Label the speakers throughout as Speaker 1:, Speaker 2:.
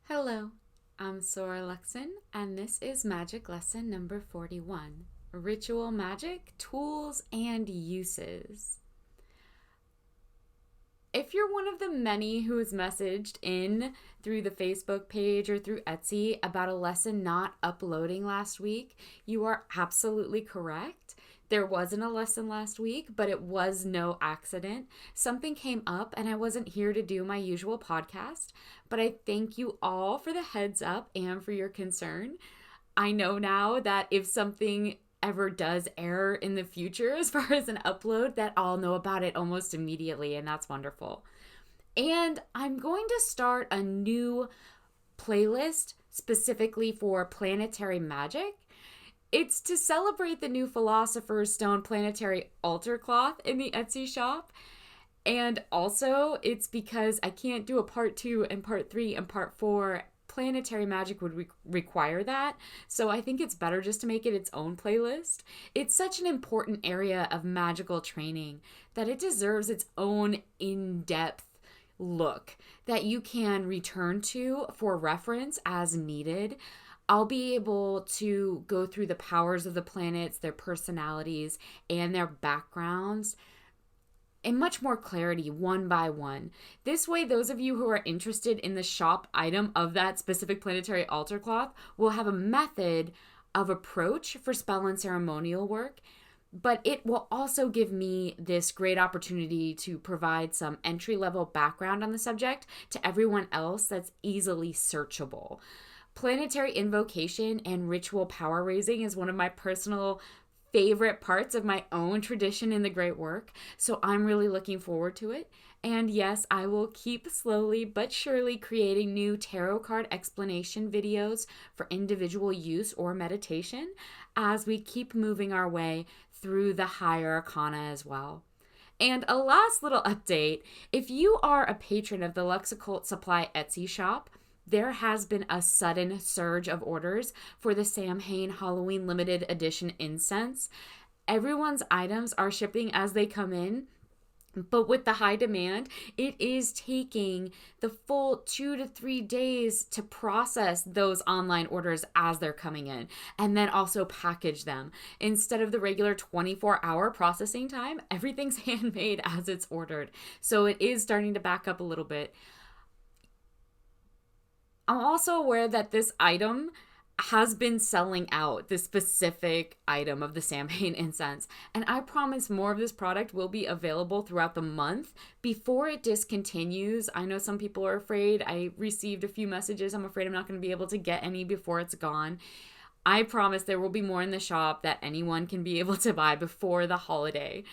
Speaker 1: Hello, I'm Sora Luxon, and this is Magic Lesson number 41 Ritual Magic Tools and Uses. If you're one of the many who has messaged in through the Facebook page or through Etsy about a lesson not uploading last week, you are absolutely correct. There wasn't a lesson last week, but it was no accident. Something came up and I wasn't here to do my usual podcast, but I thank you all for the heads up and for your concern. I know now that if something ever does error in the future as far as an upload, that I'll know about it almost immediately, and that's wonderful. And I'm going to start a new playlist specifically for planetary magic. It's to celebrate the new Philosopher's Stone planetary altar cloth in the Etsy shop. And also, it's because I can't do a part 2 and part 3 and part 4. Planetary magic would require that. So I think it's better just to make it its own playlist. It's such an important area of magical training that it deserves its own in-depth look that you can return to for reference as needed. I'll be able to go through the powers of the planets, their personalities, and their backgrounds in much more clarity one by one. This way, those of you who are interested in the shop item of that specific planetary altar cloth will have a method of approach for spell and ceremonial work, but it will also give me this great opportunity to provide some entry-level background on the subject to everyone else that's easily searchable. Planetary invocation and ritual power raising is one of my personal favorite parts of my own tradition in the great work, so I'm really looking forward to it. And yes, I will keep slowly but surely creating new tarot card explanation videos for individual use or meditation as we keep moving our way through the higher arcana as well. And a last little update, if you are a patron of the Lux Occult Supply Etsy shop, there has been a sudden surge of orders for the Samhain Halloween limited edition incense. Everyone's items are shipping as they come in, but with the high demand, it is taking the full 2 to 3 days to process those online orders as they're coming in and then also package them. Instead of the regular 24-hour processing time, everything's handmade as it's ordered. So it is starting to back up a little bit. I'm also aware that this item has been selling out, this specific item of the Samhain incense, and I promise more of this product will be available throughout the month before it discontinues. I know some people are afraid. I received a few messages. I'm afraid I'm not going to be able to get any before it's gone. I promise there will be more in the shop that anyone can be able to buy before the holiday.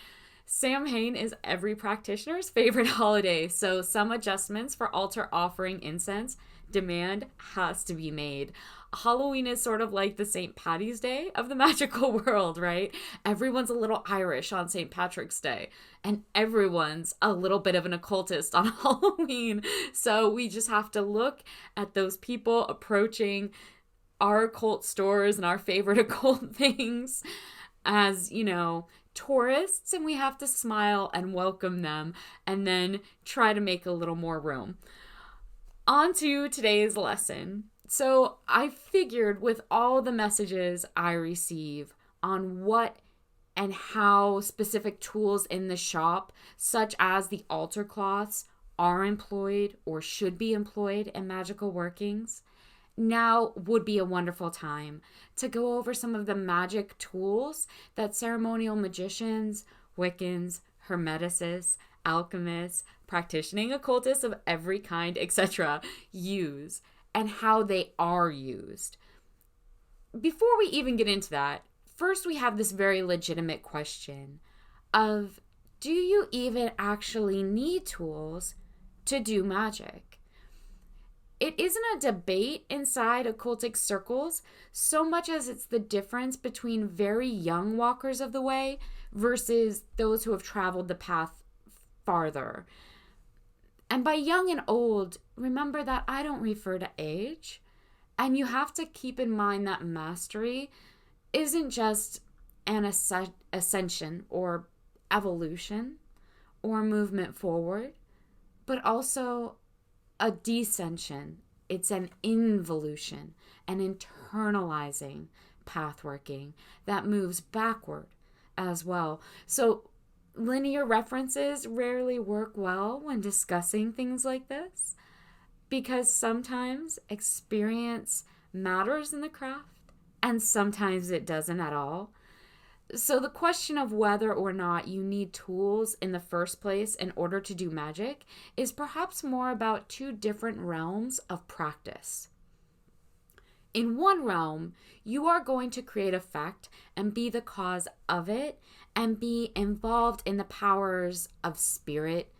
Speaker 1: Samhain is every practitioner's favorite holiday, so some adjustments for altar offering incense demand has to be made. Halloween is sort of like the St. Patty's Day of the magical world, right? Everyone's a little Irish on St. Patrick's Day, and everyone's a little bit of an occultist on Halloween. So we just have to look at those people approaching our occult stores and our favorite occult things as, tourists, and we have to smile and welcome them and then try to make a little more room. On to today's lesson. So I figured with all the messages I receive on what and how specific tools in the shop, such as the altar cloths, are employed or should be employed in magical workings, now would be a wonderful time to go over some of the magic tools that ceremonial magicians, Wiccans, Hermeticists, alchemists, practicing occultists of every kind, etc., use and how they are used. Before we even get into that, first we have this very legitimate question of, do you even actually need tools to do magic? It isn't a debate inside occultic circles so much as it's the difference between very young walkers of the way versus those who have traveled the path farther. And by young and old, remember that I don't refer to age. And you have to keep in mind that mastery isn't just an ascension or evolution or movement forward, but also a descension It's an involution, an internalizing path working that moves backward as well. So linear references rarely work well when discussing things like this because sometimes experience matters in the craft and sometimes it doesn't at all. So the question of whether or not you need tools in the first place in order to do magic is perhaps more about two different realms of practice. In one realm, you are going to create effect and be the cause of it and be involved in the powers of spirit,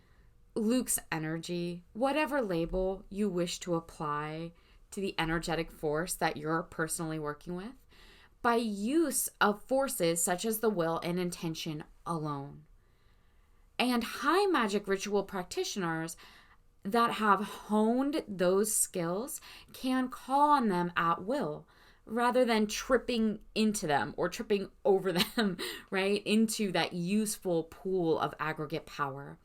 Speaker 1: Luke's energy, whatever label you wish to apply to the energetic force that you're personally working with, by use of forces such as the will and intention alone. And high magic ritual practitioners that have honed those skills can call on them at will rather than tripping into them or tripping over them, right, into that useful pool of aggregate power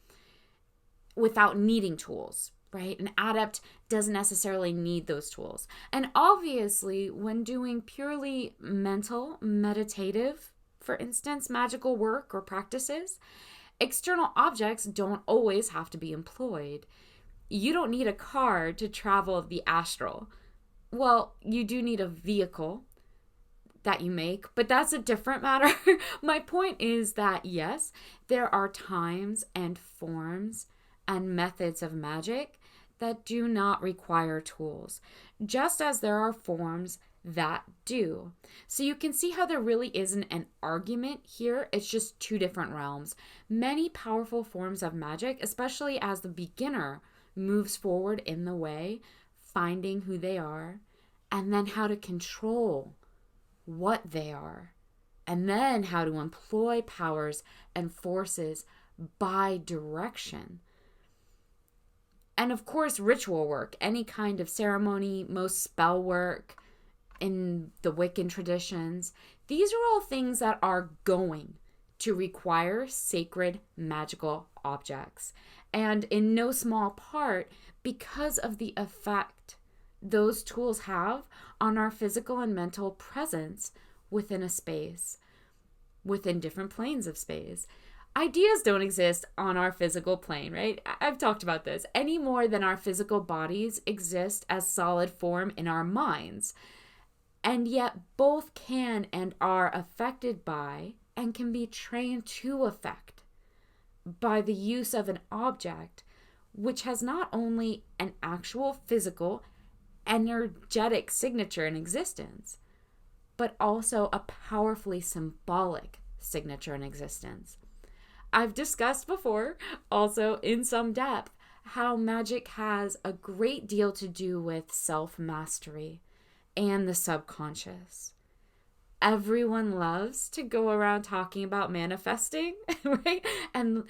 Speaker 1: without needing tools. Right? An adept doesn't necessarily need those tools. And obviously, when doing purely mental, meditative, for instance, magical work or practices, external objects don't always have to be employed. You don't need a car to travel the astral. Well, you do need a vehicle that you make, but that's a different matter. My point is that, yes, there are times and forms and methods of magic that do not require tools, just as there are forms that do. So you can see how there really isn't an argument here. It's just two different realms. Many powerful forms of magic, especially as the beginner moves forward in the way, finding who they are, and then how to control what they are, and then how to employ powers and forces by direction. And of course, ritual work, any kind of ceremony, most spell work in the Wiccan traditions, these are all things that are going to require sacred magical objects. And in no small part, because of the effect those tools have on our physical and mental presence within a space, within different planes of space. Ideas don't exist on our physical plane, right? I've talked about this any more than our physical bodies exist as solid form in our minds. And yet both can and are affected by and can be trained to affect by the use of an object which has not only an actual physical, energetic signature in existence, but also a powerfully symbolic signature in existence. I've discussed before, also in some depth, how magic has a great deal to do with self-mastery and the subconscious. Everyone loves to go around talking about manifesting, right? And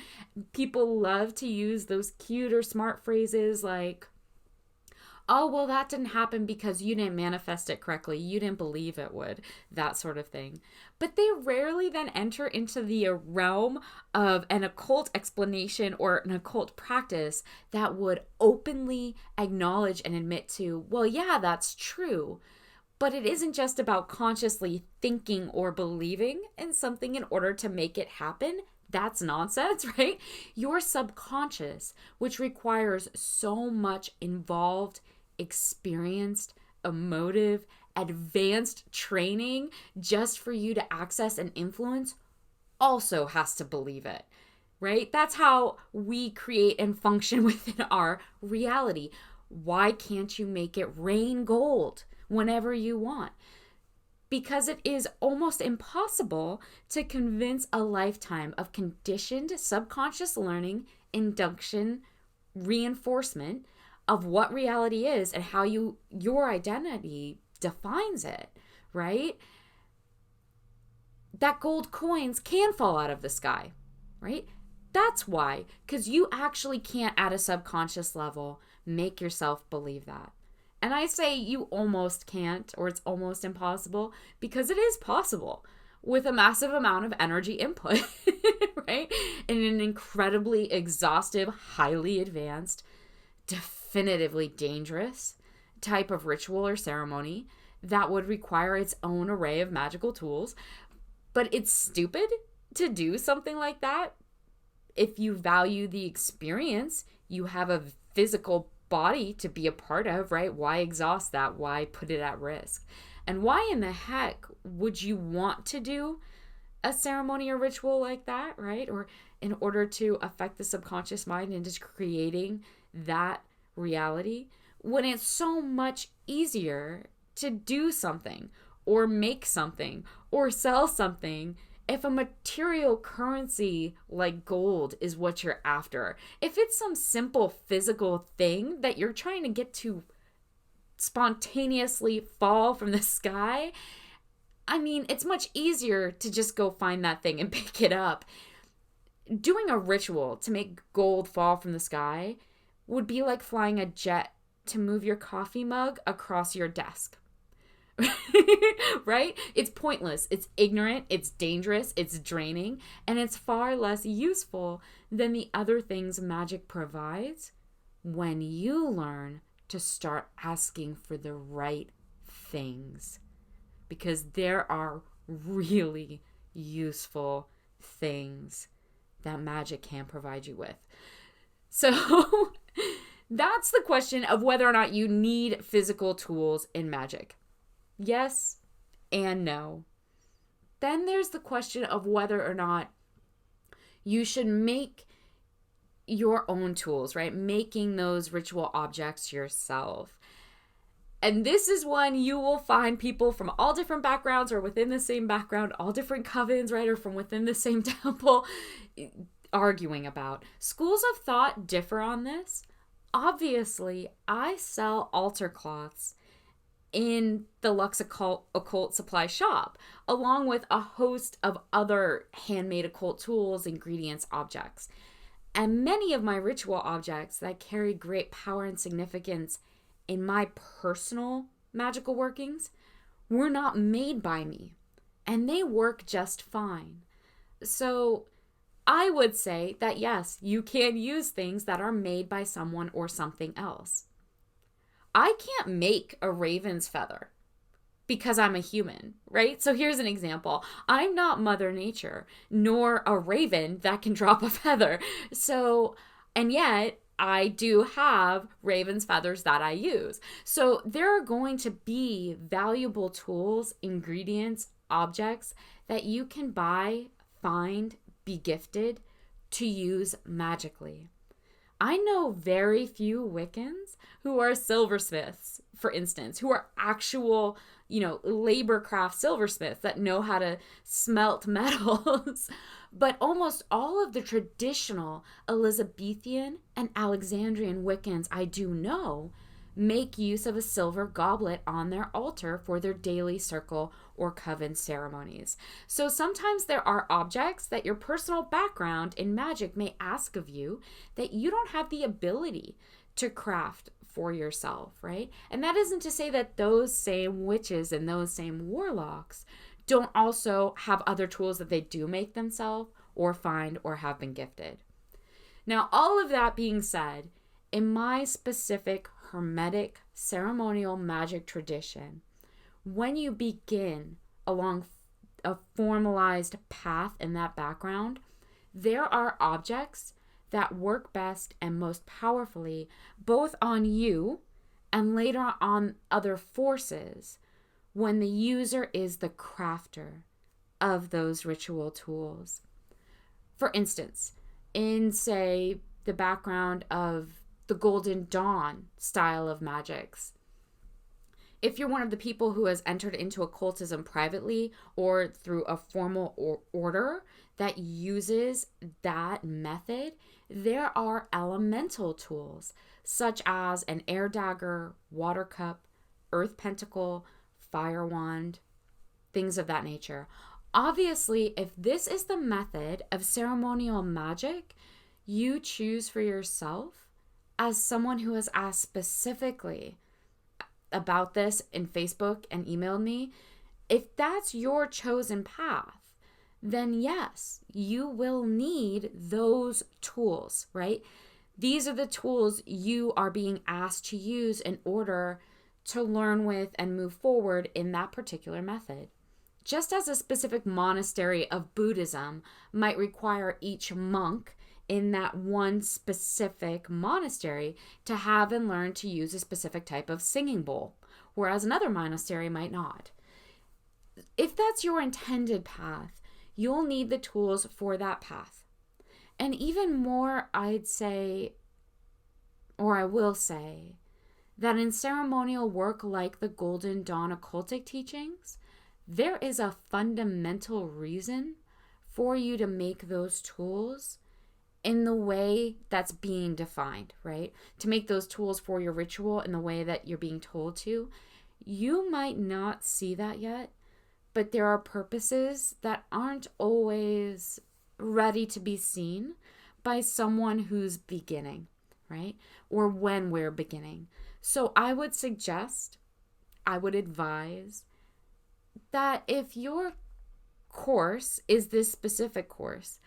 Speaker 1: people love to use those cute or smart phrases like, oh, well, that didn't happen because you didn't manifest it correctly. You didn't believe it would, that sort of thing. But they rarely then enter into the realm of an occult explanation or an occult practice that would openly acknowledge and admit to, well, yeah, that's true. But it isn't just about consciously thinking or believing in something in order to make it happen. That's nonsense, right? Your subconscious, which requires so much involved, experienced, emotive, advanced training just for you to access and influence, also has to believe it, right? That's how we create and function within our reality. Why can't you make it rain gold whenever you want? Because it is almost impossible to convince a lifetime of conditioned subconscious learning, induction, reinforcement of what reality is and how your identity defines it, right? That gold coins can fall out of the sky, right? That's why, because you actually can't at a subconscious level make yourself believe that. And I say you almost can't, or it's almost impossible, because it is possible with a massive amount of energy input, right? In an incredibly exhaustive, highly advanced, definitively dangerous, type of ritual or ceremony that would require its own array of magical tools. But it's stupid to do something like that. If you value the experience, you have a physical body to be a part of, right? Why exhaust that? Why put it at risk? And why in the heck would you want to do a ceremony or ritual like that, right? Or in order to affect the subconscious mind and just creating that reality, when it's so much easier to do something or make something or sell something if a material currency like gold is what you're after. If it's some simple physical thing that you're trying to get to spontaneously fall from the sky, I mean, it's much easier to just go find that thing and pick it up. Doing a ritual to make gold fall from the sky would be like flying a jet to move your coffee mug across your desk. Right? It's pointless. It's ignorant. It's dangerous. It's draining. And it's far less useful than the other things magic provides when you learn to start asking for the right things. Because there are really useful things that magic can provide you with. So that's the question of whether or not you need physical tools in magic. Yes and no. Then there's the question of whether or not you should make your own tools, right? Making those ritual objects yourself. And this is one you will find people from all different backgrounds or within the same background, all different covens, right? Or from within the same temple arguing about. Schools of thought differ on this. Obviously, I sell altar cloths in the Lux Occult Supply shop, along with a host of other handmade occult tools, ingredients, objects. And many of my ritual objects that carry great power and significance in my personal magical workings were not made by me, and they work just fine. So I would say that yes, you can use things that are made by someone or something else. I can't make a raven's feather because I'm a human, right? So here's an example. I'm not Mother Nature, nor a raven that can drop a feather. So, and yet I do have raven's feathers that I use. So there are going to be valuable tools, ingredients, objects that you can buy, find, be gifted to use magically. I know very few Wiccans who are silversmiths, for instance, who are actual, labor craft silversmiths that know how to smelt metals. But almost all of the traditional Elizabethan and Alexandrian Wiccans I do know make use of a silver goblet on their altar for their daily circle or coven ceremonies. So sometimes there are objects that your personal background in magic may ask of you that you don't have the ability to craft for yourself, right? And that isn't to say that those same witches and those same warlocks don't also have other tools that they do make themselves or find or have been gifted. Now, all of that being said, in my specific Hermetic ceremonial magic tradition, when you begin along a formalized path in that background, there are objects that work best and most powerfully both on you and later on other forces when the user is the crafter of those ritual tools. For instance, in, say, the background of the Golden Dawn style of magics, if you're one of the people who has entered into occultism privately or through a formal order that uses that method, there are elemental tools such as an air dagger, water cup, earth pentacle, fire wand, things of that nature. Obviously, if this is the method of ceremonial magic you choose for yourself, as someone who has asked specifically about this in Facebook and emailed me, if that's your chosen path, then yes, you will need those tools, right? These are the tools you are being asked to use in order to learn with and move forward in that particular method. Just as a specific monastery of Buddhism might require each monk in that one specific monastery to have and learn to use a specific type of singing bowl, whereas another monastery might not. If that's your intended path, you'll need the tools for that path. And even more, I'd say, or I will say, that in ceremonial work like the Golden Dawn occultic teachings, there is a fundamental reason for you to make those tools in the way that's being defined, right? To make those tools for your ritual in the way that you're being told to. You might not see that yet, but there are purposes that aren't always ready to be seen by someone who's beginning, right? Or when we're beginning. So I would advise that if your course is this specific course,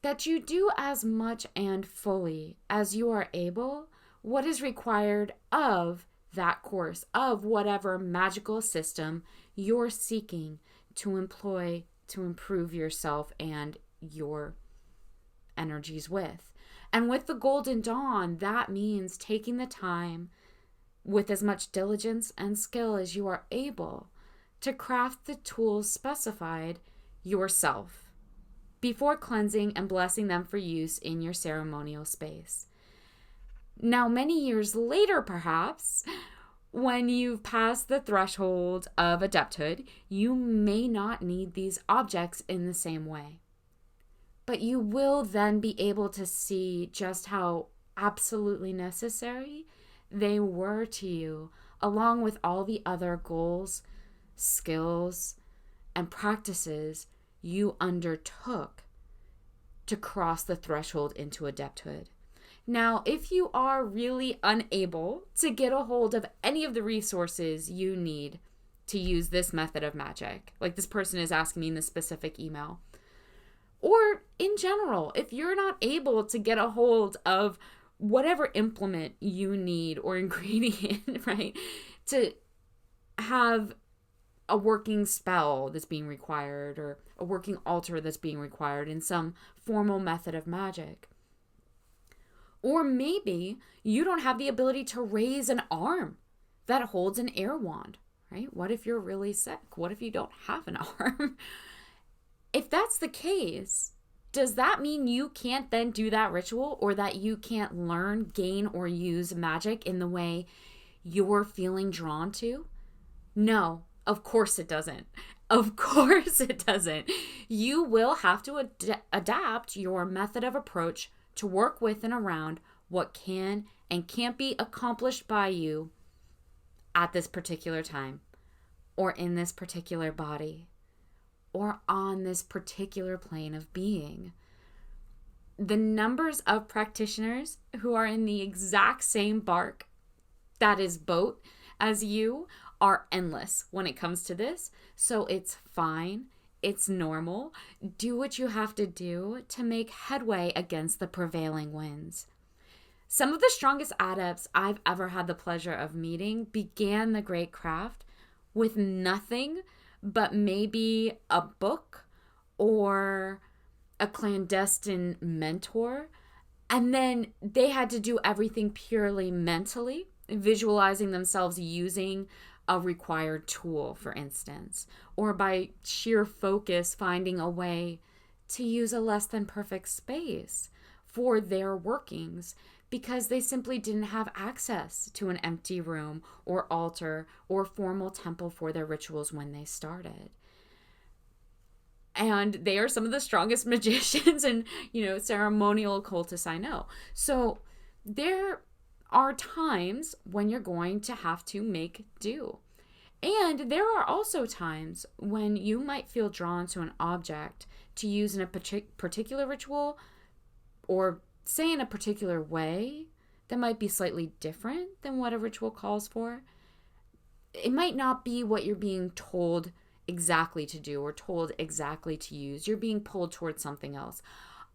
Speaker 1: that you do as much and fully as you are able what is required of that course, of whatever magical system you're seeking to employ to improve yourself and your energies with. And with the Golden Dawn, that means taking the time with as much diligence and skill as you are able to craft the tools specified yourself before cleansing and blessing them for use in your ceremonial space. Now, many years later, perhaps, when you've passed the threshold of adepthood, you may not need these objects in the same way. But you will then be able to see just how absolutely necessary they were to you, along with all the other goals, skills, and practices you undertook to cross the threshold into adepthood. Now, if you are really unable to get a hold of any of the resources you need to use this method of magic, like this person is asking me in this specific email, or in general, if you're not able to get a hold of whatever implement you need or ingredient, right, to have a working spell that's being required or a working altar that's being required in some formal method of magic. Or maybe you don't have the ability to raise an arm that holds an air wand, right? What if you're really sick? What if you don't have an arm? If that's the case, does that mean you can't then do that ritual, or that you can't learn, gain, or use magic in the way you're feeling drawn to? No. Of course it doesn't. Of course it doesn't. You will have to adapt your method of approach to work with and around what can and can't be accomplished by you at this particular time, or in this particular body, or on this particular plane of being. The numbers of practitioners who are in the exact same boat as you are endless when it comes to this. So it's fine. It's normal. Do what you have to do to make headway against the prevailing winds. Some of the strongest adepts I've ever had the pleasure of meeting began the great craft with nothing but maybe a book or a clandestine mentor. And then they had to do everything purely mentally, visualizing themselves using a required tool, for instance, or by sheer focus finding a way to use a less than perfect space for their workings because they simply didn't have access to an empty room or altar or formal temple for their rituals when they started. And they are some of the strongest magicians and, ceremonial occultists I know. So there are times when you're going to have to make do. And there are also times when you might feel drawn to an object to use in a particular ritual, or say in a particular way that might be slightly different than what a ritual calls for. It might not be what you're being told exactly to do or told exactly to use. You're being pulled towards something else.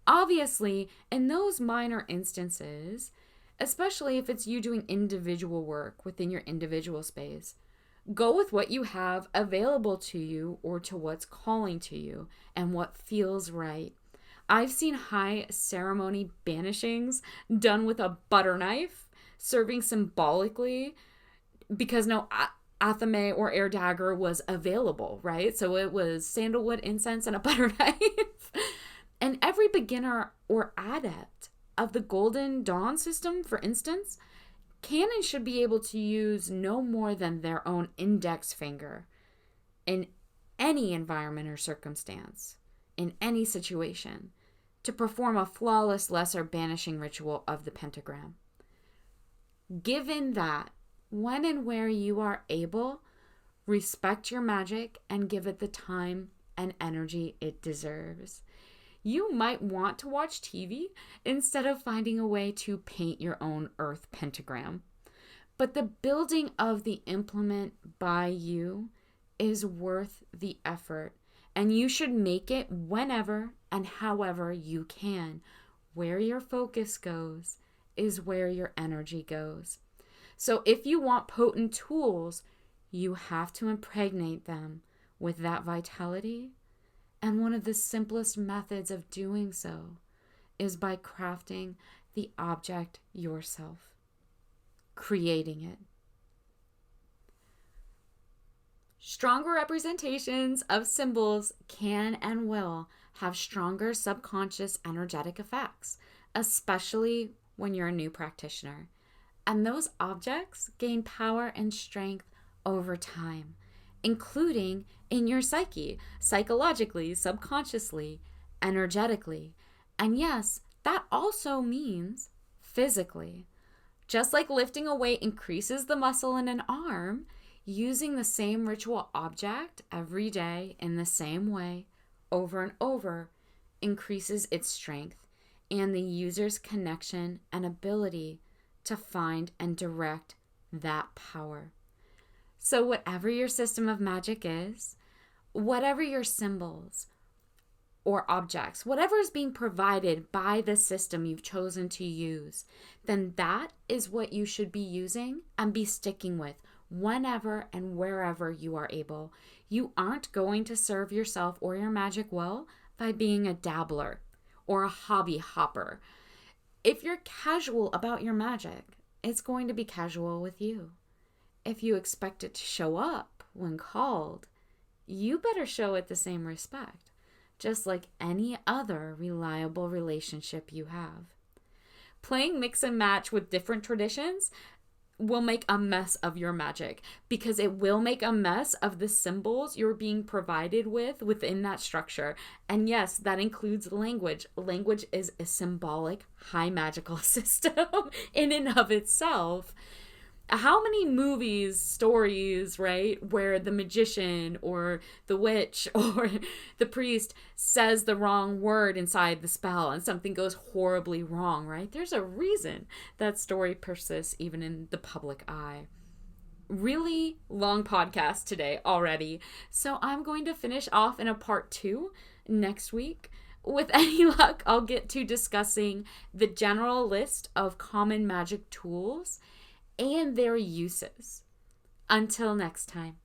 Speaker 1: Obviously, in those minor instances, especially if it's you doing individual work within your individual space. Go with what you have available to you or to what's calling to you and what feels right. I've seen high ceremony banishings done with a butter knife, serving symbolically because no athame or air dagger was available, right? So it was sandalwood, incense, and a butter knife. And every beginner or adept of the Golden Dawn system, for instance, can and should be able to use no more than their own index finger in any environment or circumstance, in any situation, to perform a flawless lesser banishing ritual of the pentagram. Given that, when and where you are able, respect your magic and give it the time and energy it deserves. You might want to watch TV instead of finding a way to paint your own earth pentagram. But the building of the implement by you is worth the effort, and you should make it whenever and however you can. Where your focus goes is where your energy goes. So if you want potent tools, you have to impregnate them with that vitality. And one of the simplest methods of doing so is by crafting the object yourself, creating it. Stronger representations of symbols can and will have stronger subconscious energetic effects, especially when you're a new practitioner. And those objects gain power and strength over time, including in your psyche, psychologically, subconsciously, energetically. And yes, that also means physically. Just like lifting a weight increases the muscle in an arm, using the same ritual object every day in the same way over and over increases its strength and the user's connection and ability to find and direct that power. So whatever your system of magic is, whatever your symbols or objects, whatever is being provided by the system you've chosen to use, then that is what you should be using and be sticking with whenever and wherever you are able. You aren't going to serve yourself or your magic well by being a dabbler or a hobby hopper. If you're casual about your magic, it's going to be casual with you. If you expect it to show up when called, you better show it the same respect, just like any other reliable relationship you have. Playing mix and match with different traditions will make a mess of your magic, because it will make a mess of the symbols you're being provided with within that structure. And yes, that includes language. Language is a symbolic, high magical system in and of itself. How many movies, stories, right, where the magician or the witch or the priest says the wrong word inside the spell and something goes horribly wrong, right? There's a reason that story persists even in the public eye. Really long podcast today already, so I'm going to finish off in a part 2 next week. With any luck, I'll get to discussing the general list of common magic tools and their uses. Until next time.